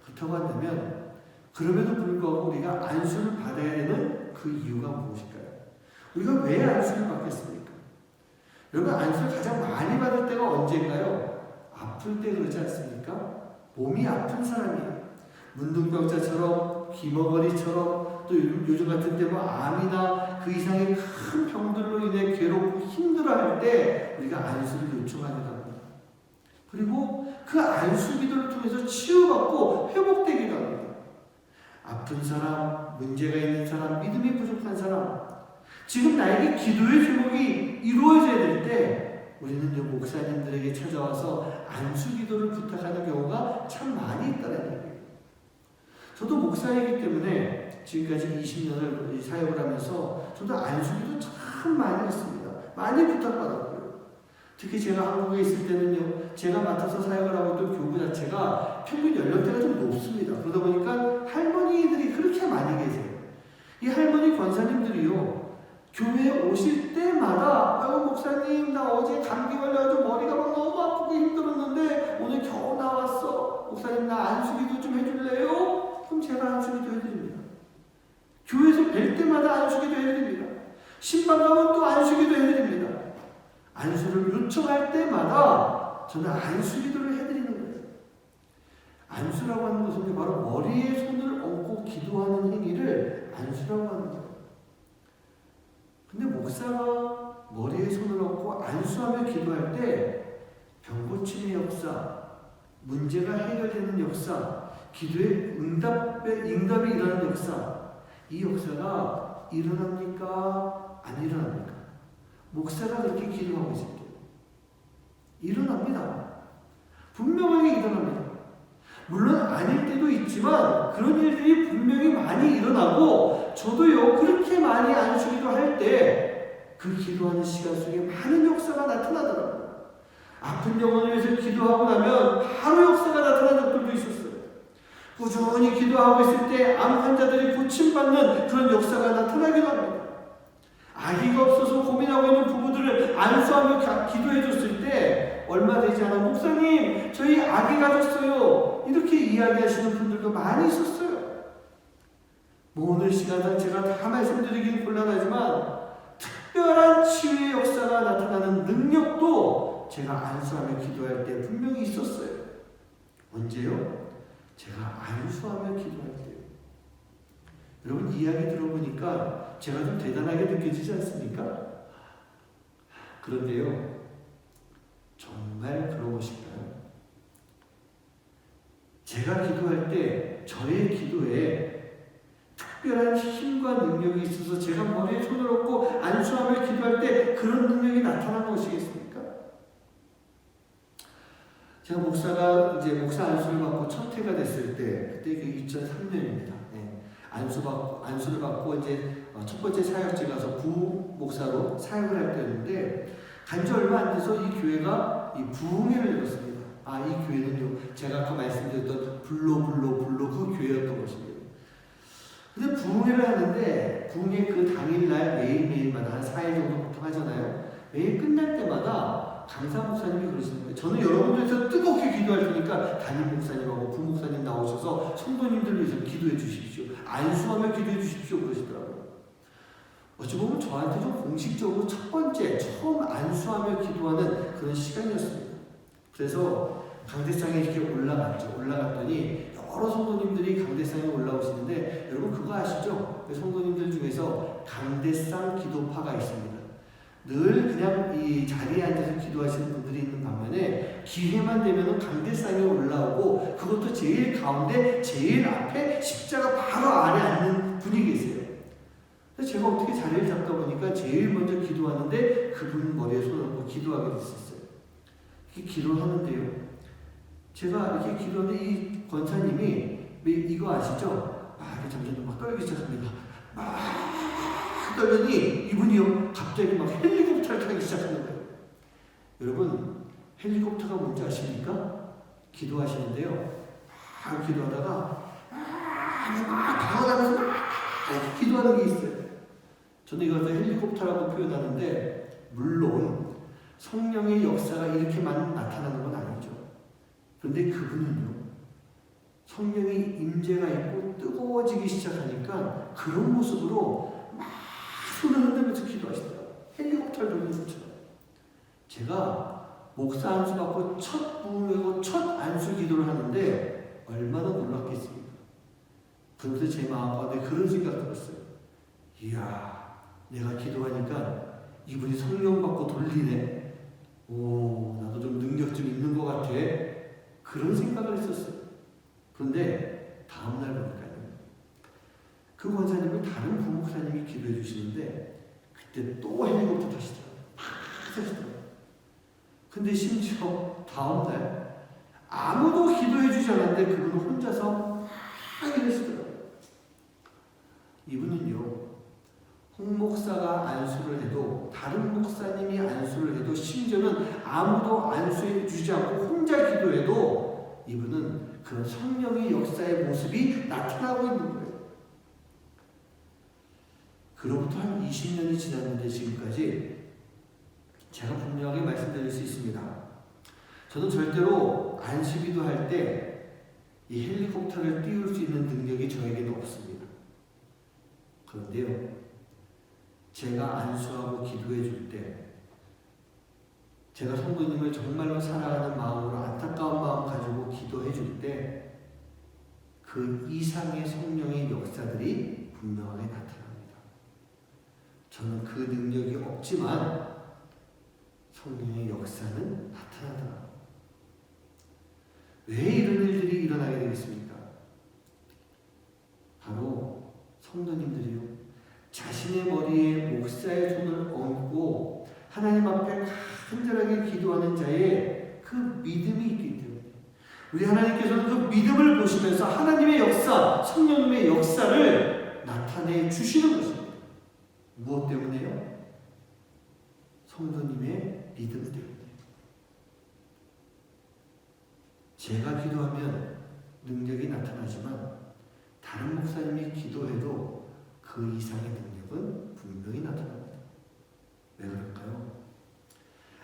그렇다고 한다면 그럼에도 불구하고 우리가 안수를 받아야 되는 그 이유가 무엇일까요? 우리가 왜 안수를 받겠습니까? 여러분, 안수를 가장 많이 받을 때가 언제인가요? 아플 때 그러지 않습니까? 몸이 아픈 사람이에요. 문둥병자처럼, 기머거리처럼, 또 요즘 같은 때 뭐 암이나 그 이상의 큰 병들로 인해 괴롭고 힘들어할 때 우리가 안수를 요청하는 겁니다. 그리고 그 안수 기도를 통해서 치유받고 회복되기도 합니다. 아픈 사람, 문제가 있는 사람, 믿음이 부족한 사람, 지금 나에게 기도의 제목이 이루어져야 될 때 우리는 목사님들에게 찾아와서 안수 기도를 부탁하는 경우가 참 많이 있다는 얘기예요. 저도 목사이기 때문에 지금까지 20년을 사역을 하면서 저도 안수 기도 참 많이 했습니다. 많이 부탁받았고요. 특히 제가 한국에 있을 때는요, 제가 맡아서 사역을 하고 있던 교구 자체가 평균 연령대가 좀 높습니다. 그러다 보니까 할머니들이 그렇게 많이 계세요. 이 할머니 권사님들이요, 교회에 오실 때마다 아유 목사님, 나 어제 감기 걸려가지고 머리가 막 너무 아프고 힘들었는데 오늘 겨우 나왔어. 목사님, 나 안수기도 좀 해줄래요? 그럼 제가 안수기도 해드립니다. 교회에서 뵐 때마다 안수기도 해드립니다. 신방 가면 또 안수기도 해드립니다. 안수를 요청할 때마다 저는 안수기도를 해드리는 거예요. 안수라고 하는 것은 바로 머리에 손을 얹고 기도하는 행위를 안수라고 하는 거예요. 근데 목사가 머리에 손을 얹고 안수하며 기도할 때 병고침의 역사, 문제가 해결되는 역사, 기도의 응답이 일어나는 역사, 이 역사가 일어납니까? 안 일어납니까? 목사가 그렇게 기도하고 있을 때 일어납니다. 분명하게 일어납니다. 물론 아닐 때도 있지만 그런 일들이 분명히 많이 일어나고, 저도요 그렇게 많이 안수기도 할 때 그 기도하는 시간 속에 많은 역사가 나타나더라고요. 아픈 영혼을 위해서 기도하고 나면 바로 역사가 나타나는 적들도 있었어요. 꾸준히 기도하고 있을 때 암 환자들이 고침받는 그런 역사가 나타나기도 합니다. 아기가 없어서 고민하고 있는 부부들을 안수하며 기도해 줬을 때 얼마 되지 않아 목사님, 저희 아기 가졌어요, 이렇게 이야기하시는 분들도 많이 있었어요. 뭐 오늘 시간상 제가 다 말씀드리긴 곤란하지만 특별한 치유의 역사가 나타나는 능력도 제가 안수하며 기도할 때 분명히 있었어요. 언제요? 제가 안수하며 기도할 때요. 여러분, 이야기 들어보니까 제가 좀 대단하게 느껴지지 않습니까? 그런데요, 정말 그런 것일까요? 제가 기도할 때 저의 기도에 특별한 힘과 능력이 있어서 제가 머리에 손을 얹고 안수하며 기도할 때 그런 능력이 나타난 것이겠습니까? 제가 목사 안수를 받고 첫 해가 됐을 때, 그때 2003년입니다. 안수를 받고 이제 첫 번째 사역지 가서 부목사로 사역을 할 때였는데, 간지 얼마 안 돼서 이 교회가 이 부흥회를 열었습니다. 이 교회는요, 제가 아까 말씀드렸던 불로 그 교회였던 것입니다. 근데 부흥회를 하는데, 부흥회 그 당일날 매일마다 한 4일 정도 보통 하잖아요. 매일 끝날 때마다 강사 목사님이 그러시는 거예요. 저는 여러분들에서 뜨겁게 기도할 테니까 담임 목사님하고 부목사님 나오셔서 성도님들을 위해서 기도해 주십시오. 안수하며 기도해 주십시오. 그러시더라고요. 어찌 보면 저한테 좀 공식적으로 처음 안수하며 기도하는 그런 시간이었습니다. 그래서 강대상에 이렇게 올라갔더니 여러 성도님들이 강대상에 올라오시는데, 여러분 그거 아시죠? 성도님들 중에서 강대상 기도파가 있습니다. 늘 그냥 이 자리에 앉아서 기도하시는 분들이 있는 반면에 기회만 되면 강대상에 올라오고, 그것도 제일 가운데 제일 앞에 십자가 바로 아래 앉는 분이 계세요. 그래서 제가 어떻게 자리를 잡다 보니까 제일 먼저 기도하는데 그분 머리에 손을 얹고 기도하게 됐었어요. 이렇게 기도를 하는데요, 제가 이렇게 기도하는데 이 권사님이 이거 아시죠? 이렇게 점점 막 떨기 시작합니다. 떨더니 이분이요, 갑자기 막 헬리콥터를 타기 시작하는 거예요. 여러분, 헬리콥터가 뭔지 아십니까? 기도하시는데요, 기도하다가 당황하면서 기도하는 게 있어요. 저는 이것을 헬리콥터라고 표현하는데, 물론 성령의 역사가 이렇게만 나타나는 건 아니죠. 그런데 그분은요, 성령의 임재가 있고 뜨거워지기 시작하니까 그런 모습으로 막 손을 흔들면서 기도하시더라고요. 헬리콥터를 돌리는 것처럼. 제가 목사 안수 받고 첫 부흥회고 첫 안수 기도를 하는데 얼마나 놀랐겠습니까? 그러면서 제 마음 가운데 그런 생각 들었어요. 이야, 내가 기도하니까 이분이 성령 받고 돌리네. 나도 좀 능력 좀 있는 것 같아. 그런 생각을 했었어요. 그런데 다음날 보니까요, 그 권사님을 다른 부목사님이 기도해 주시는데, 그때 또 헬리콥터 타시더라고요. 근데 심지어 다음날 아무도 기도해 주지 않았는데 그분은 혼자서 이러시더라고요. 이분은요, 홍 목사가 안수를 해도, 다른 목사님이 안수를 해도, 심지어는 아무도 안수해 주지 않고 혼자 기도해도 이분은 그런 성령의 역사의 모습이 나타나고 있는 거예요. 그로부터 한 20년이 지났는데 지금까지 제가 분명하게 말씀드릴 수 있습니다. 저는 절대로 안수기도 할 때 이 헬리콥터를 띄울 수 있는 능력이 저에게는 없습니다. 그런데요, 제가 안수하고 기도해 줄 때, 제가 성도님을 정말로 사랑하는 마음으로 안타까운 마음 가지고 기도해 줄 때 그 이상의 성령의 역사들이 분명하게 나타납니다. 저는 그 능력이 없지만 성령의 역사는 나타나더라고요. 왜 이런 일들이 일어나게 되겠습니까? 바로 성도님들이요, 자신의 머리에 목사의 손을 얹고 하나님 앞에 간절하게 기도하는 자의 그 믿음이 있기 때문에, 우리 하나님께서는 그 믿음을 보시면서 하나님의 역사, 성령님의 역사를 나타내 주시는 것입니다. 무엇 때문에요? 성도님의 믿음 때문에. 제가 기도하면 능력이 나타나지만 다른 목사님이 기도해도 그 이상의 능력은 분명히 나타납니다. 왜 그럴까요?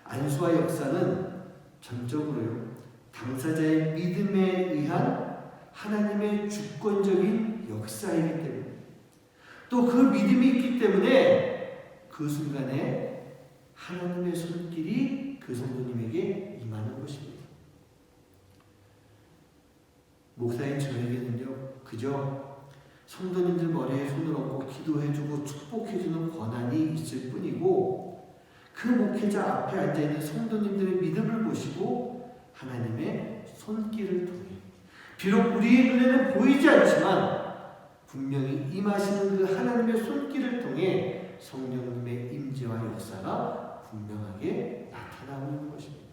안수와 역사는 전적으로요, 당사자의 믿음에 의한 하나님의 주권적인 역사이기 때문에, 또 그 믿음이 있기 때문에 그 순간에 하나님의 손길이 그 성도님에게 임하는 것입니다. 목사인 저에게는요, 그저 성도님들 머리에 손을 얹고 기도해주고 축복해주는 권한이 있을 뿐이고, 그 목회자 앞에 앉아있는 성도님들의 믿음을 보시고 하나님의 손길을 통해, 비록 우리의 눈에는 보이지 않지만 분명히 임하시는 그 하나님의 손길을 통해 성령님의 임재와 역사가 분명하게 나타나고 있는 것입니다.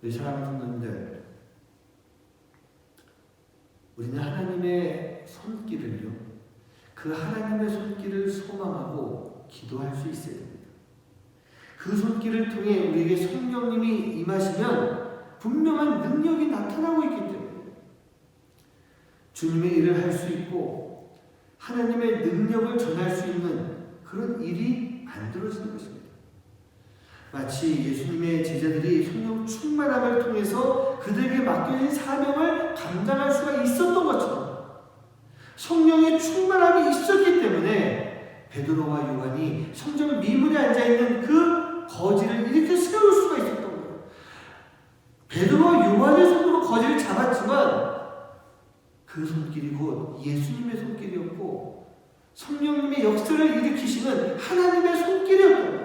우리 사랑하는 성도님들, 우리는 하나님의 손길을요, 그 하나님의 손길을 소망하고 기도할 수 있어야 됩니다. 그 손길을 통해 우리에게 성령님이 임하시면 분명한 능력이 나타나고 있기 때문에 주님의 일을 할 수 있고 하나님의 능력을 전할 수 있는 그런 일이 만들어지는 것입니다. 마치 예수님의 제자들이 성령 충만함을 통해서 그들에게 맡겨진 사명을 감당할 수가 있었던 것처럼, 성령의 충만함이 있었기 때문에 베드로와 요한이 성전 미문에 앉아있는 그 거지를 이렇게 세울 수가 있었던 거예요. 베드로와 요한의 손으로 거지를 잡았지만 그 손길이 곧 예수님의 손길이었고 성령님의 역사를 일으키시는 하나님의 손길이었던 거예요.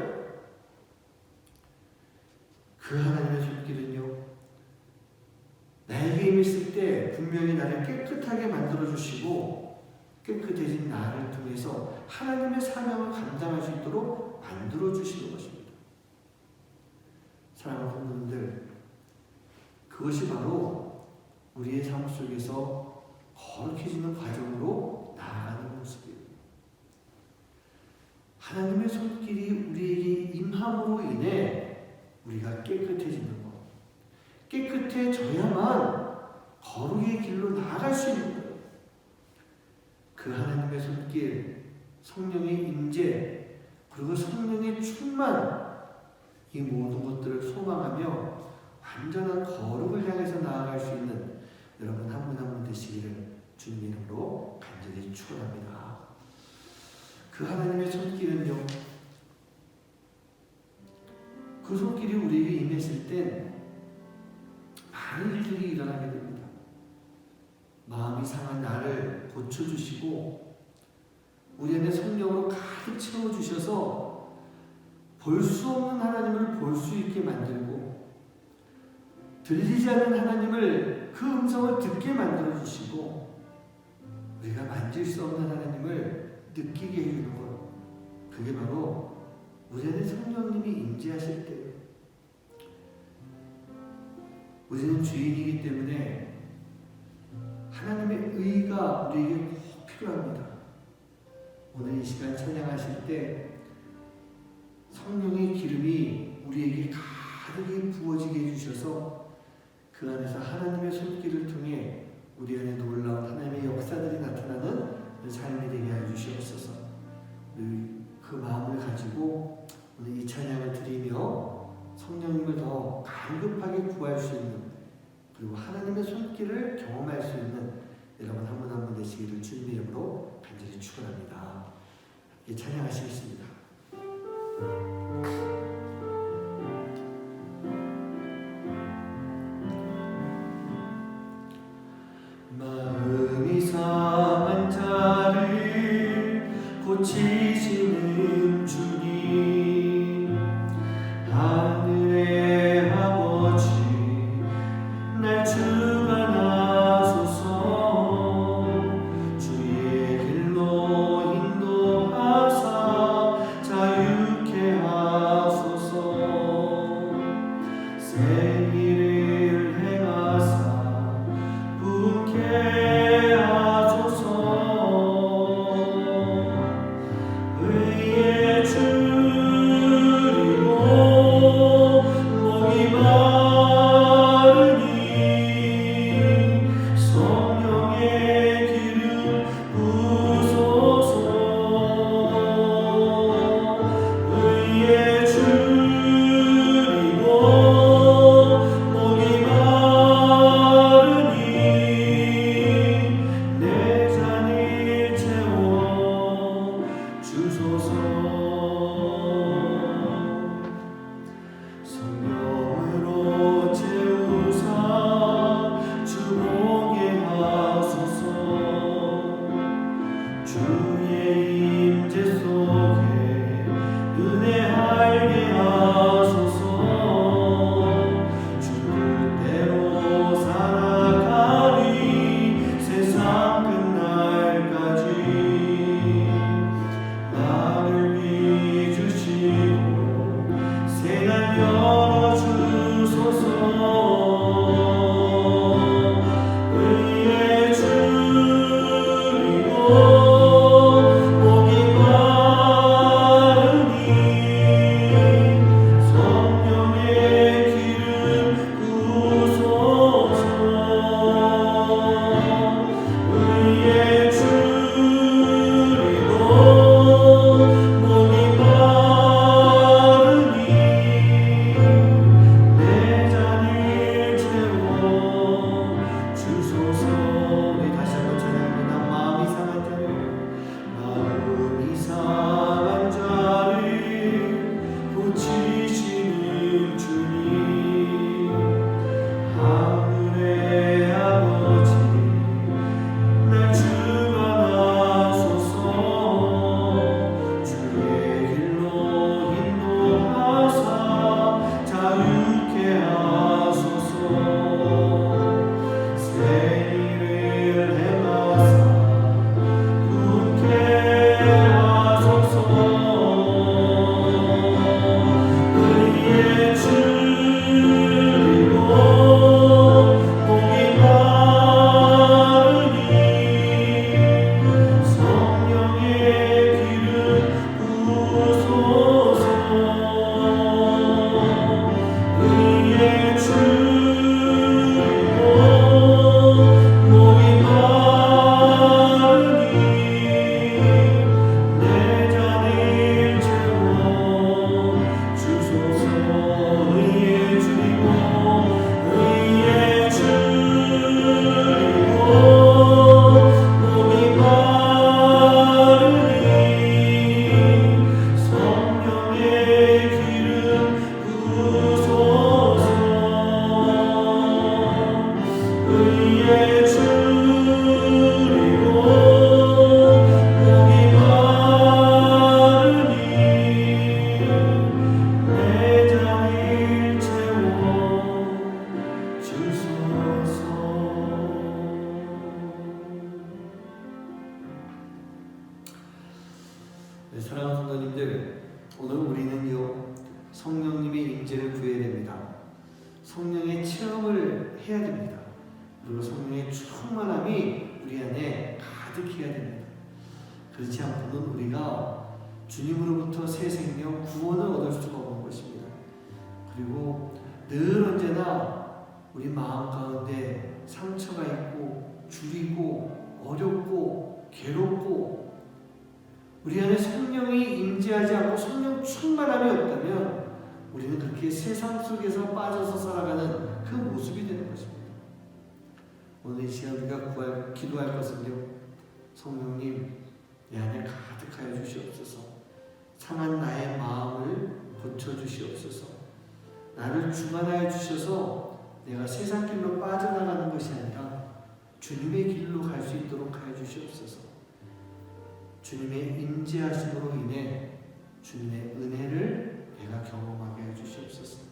그 하나님의 손길은요, 나에게 임했을 때 분명히 나를 깨끗하게 만들어주시고 깨끗해진 나를 통해서 하나님의 사명을 감당할 수 있도록 만들어주시는 것입니다. 사랑하는 성도님들, 그것이 바로 우리의 삶 속에서 거룩해지는 과정으로 나아가는 모습이에요. 하나님의 손길이 우리에게 임함으로 인해 우리가 깨끗해지는 것, 깨끗해져야만 거룩의 길로 나아갈 수 있는 거예요. 그 하나님의 손길, 성령의 임재, 그리고 성령의 충만, 이 모든 것들을 소망하며 완전한 거룩을 향해서 나아갈 수 있는 여러분 한 분 한 분 되시기를 주님 이름으로 간절히 축원합니다. 그 하나님의 손길은요, 그 손길이 우리에게 임했을 땐 많은 일들이 일어나게 됩니다. 마음이 상한 나를 고쳐주시고 우리 안에 성령으로 가득 채워주셔서 볼 수 없는 하나님을 볼 수 있게 만들고, 들리지 않는 하나님을 그 음성을 듣게 만들어주시고, 우리가 만질 수 없는 하나님을 느끼게 해주는 것, 그게 바로 우리 안에 성령님이 임재하실 때예요. 우리는 죄인이기 때문에 하나님의 의가 우리에게 꼭 필요합니다. 오늘 이 시간 찬양하실 때 성령의 기름이 우리에게 가득히 부어지게 해주셔서 그 안에서 하나님의 손길을 통해 우리 안에 놀라운 하나님의 역사들이 나타나는 삶이 되게 해주시옵소서. 그 마음을 가지고 오늘 이 찬양을 드리며 성령님을 더 간급하게 구할 수 있는, 그리고 하나님의 손길을 경험할 수 있는 여러분 한 분 한 분 되시기를 주님의 이름으로 간절히 축원합니다. 이 찬양하시겠습니다. 마음이 상한 자를 고치시는 주님, 하늘의 아버지 날 주관하소서. 주의 길로 인도하사 네, 사랑하는 성도님들, 오늘 우리는요 성령님의 임재를 구해야 됩니다. 성령의 체험을 해야 됩니다. 그리고 성령의 충만함이 우리 안에 가득해야 됩니다. 그렇지 않고는 우리가 주님으로부터 새 생명, 구원을 얻을 수가 없는 것입니다. 그리고 늘 언제나 우리 마음 가운데 상처가 있고 주리고 어렵고 괴롭고 우리 안에 성령이 임재하지 않고 성령 충만함이 없다면 우리는 그렇게 세상 속에서 빠져서 살아가는 그 모습이 되는 것입니다. 오늘 이 시간 우리가 기도할 것은요, 성령님 내 안에 가득하여 주시옵소서. 상한 나의 마음을 고쳐주시옵소서. 나를 충만하여 주셔서 내가 세상 길로 빠져나가는 것이 아니라 주님의 길로 갈 수 있도록 하여 주시옵소서. 주님의 임재하심으로 인해 주님의 은혜를 내가 경험하게 해 주시옵소서.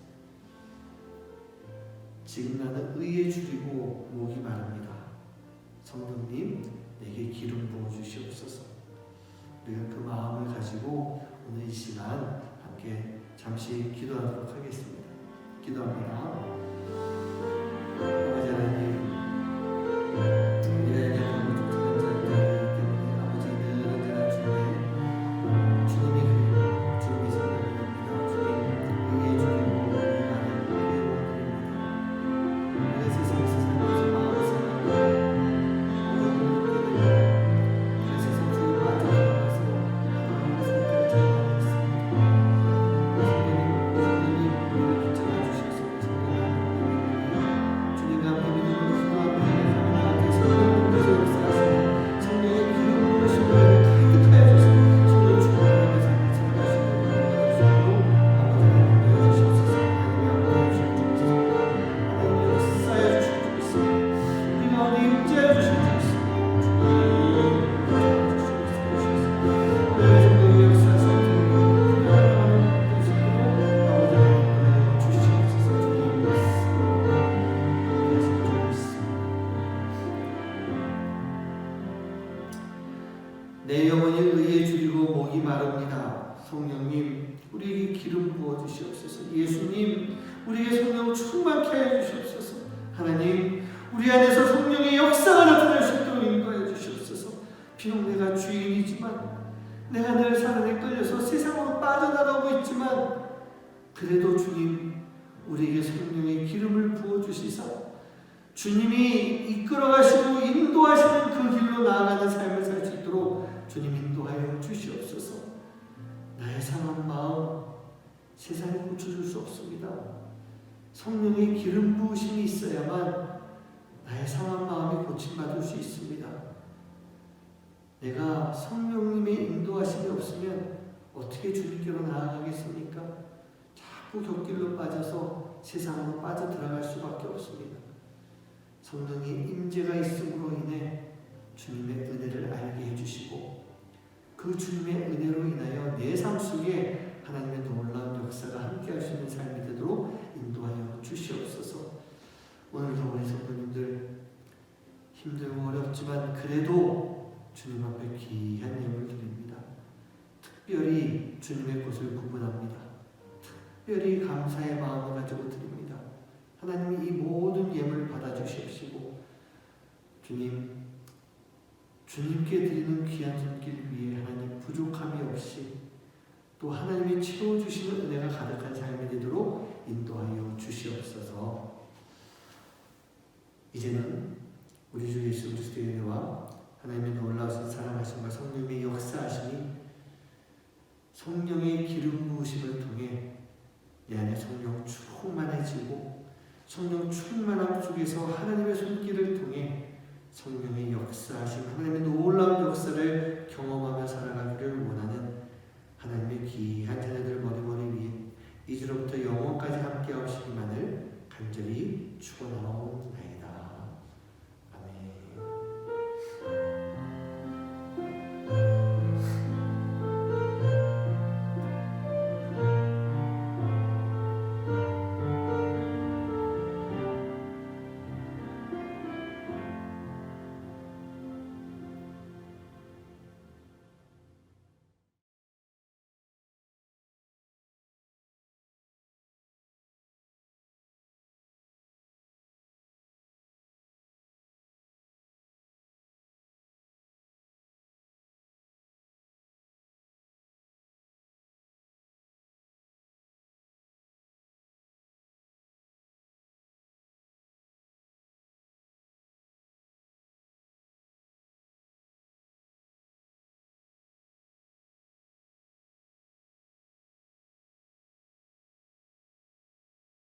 지금 나는 의에 줄이고 목이 마릅니다. 성령님 내게 기름 부어 주시옵소서. 우리가 그 마음을 가지고 오늘 이 시간 함께 잠시 기도하도록 하겠습니다. 기도합니다. 아버지 하나님, 주님과 주시옵소서. 예수님, 우리에게 성령 충만케 하여 주시옵소서. 하나님, 우리 안에서 성령의 역사가 나타날 수 있도록 인도하여 주시옵소서. 비록 내가 주인이지만, 내가 늘 사랑에 끌려서 세상으로 빠져나가고 있지만, 그래도 주님, 우리에게 성령의 기름을 부어주시사 주님이 이끌어가시고 인도하시는 그 길로 나아가는 삶을 살 수 있도록 주님 인도하여 주시옵소서. 나의 상한 마음 세상에 고쳐줄 수 없습니다. 성령의 기름 부으심이 있어야만 나의 상한 마음이 고침받을 수 있습니다. 내가 성령님의 인도하심이 없으면 어떻게 주님께로 나아가겠습니까? 자꾸 곁길로 빠져서 세상으로 빠져들어갈 수밖에 없습니다. 성령의 임재가 있음으로 인해 주님의 은혜를 알게 해주시고 그 주님의 은혜로 인하여 내 삶 속에 하나님의 놀라운 역사가 함께 할 수 있는 삶이 되도록 인도하여 주시옵소서. 오늘도 우리 성도님들 힘들고 어렵지만 그래도 주님 앞에 귀한 예물 드립니다. 특별히 주님의 것을 구분합니다. 특별히 감사의 마음을 가지고 드립니다. 하나님이 이 모든 예물을 받아주시옵시고 주님께 드리는 귀한 손길 위에 하나님 부족함이 없이 또 하나님이 채워주시는 은혜가 가득한 삶이 되도록 인도하여 주시옵소서. 이제는 우리 주 예수 그리스도의 은혜와 하나님의 놀라우신 사랑하심과 성령의 역사하심이 성령의 기름 부으심을 통해 내 안에 성령 충만해지고 성령 충만함 속에서 하나님의 손길을 통해 성령의 역사하심, 하나님의 놀라운 역사를 경험하며 살아가기를 원하는 하나님의 귀한 자녀들 머리머리 위에 이제로부터 영원까지 함께 하시기만을 간절히 축원하옵나이다.